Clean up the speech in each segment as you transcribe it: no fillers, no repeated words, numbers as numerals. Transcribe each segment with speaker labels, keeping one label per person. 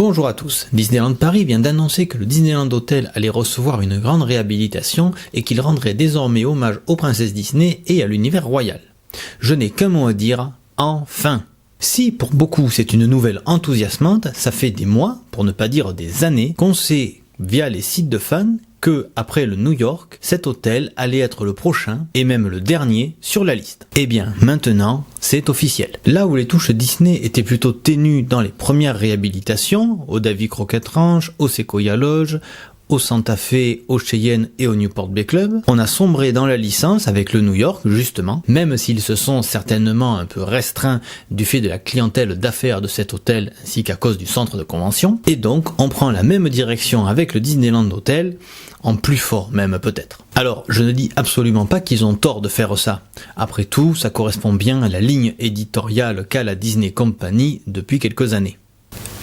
Speaker 1: Bonjour à tous, Disneyland Paris vient d'annoncer que le Disneyland Hotel allait recevoir une grande réhabilitation et qu'il rendrait désormais hommage aux princesses Disney et à l'univers royal. Je n'ai qu'un mot à dire, enfin! Si pour beaucoup c'est une nouvelle enthousiasmante, ça fait des mois, pour ne pas dire des années, qu'on sait via les sites de fans que, après le New York, cet hôtel allait être le prochain, et même le dernier, sur la liste. Eh bien, maintenant, c'est officiel. Là où les touches Disney étaient plutôt ténues dans les premières réhabilitations, au Davy Crockett Ranch, au Sequoia Lodge, au Santa Fe, au Cheyenne et au Newport Bay Club, on a sombré dans la licence avec le New York, justement, même s'ils se sont certainement un peu restreints du fait de la clientèle d'affaires de cet hôtel ainsi qu'à cause du centre de convention, et donc on prend la même direction avec le Disneyland Hotel, en plus fort même peut-être. Alors, je ne dis absolument pas qu'ils ont tort de faire ça. Après tout, ça correspond bien à la ligne éditoriale qu'a la Disney Company depuis quelques années.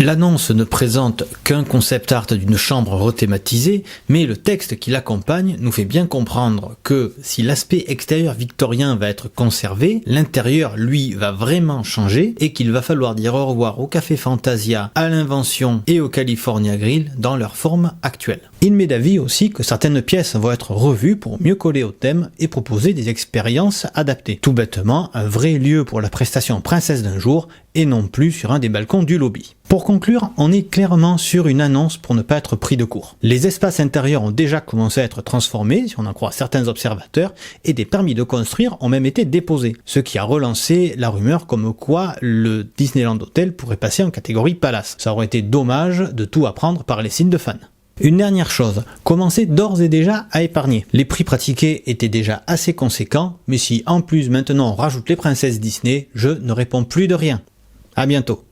Speaker 1: L'annonce ne présente qu'un concept art d'une chambre rethématisée, mais le texte qui l'accompagne nous fait bien comprendre que si l'aspect extérieur victorien va être conservé, l'intérieur, lui, va vraiment changer et qu'il va falloir dire au revoir au Café Fantasia, à l'Invention et au California Grill dans leur forme actuelle. Il m'est d'avis aussi que certaines pièces vont être revues pour mieux coller au thème et proposer des expériences adaptées. Tout bêtement, un vrai lieu pour la prestation Princesse d'un jour et non plus sur un des balcons du lobby. Pour conclure, on est clairement sur une annonce pour ne pas être pris de court. Les espaces intérieurs ont déjà commencé à être transformés, si on en croit certains observateurs, et des permis de construire ont même été déposés, ce qui a relancé la rumeur comme quoi le Disneyland Hotel pourrait passer en catégorie Palace. Ça aurait été dommage de tout apprendre par les sites de fans. Une dernière chose, commencez d'ores et déjà à épargner. Les prix pratiqués étaient déjà assez conséquents, mais si en plus maintenant on rajoute les princesses Disney, je ne réponds plus de rien. À bientôt.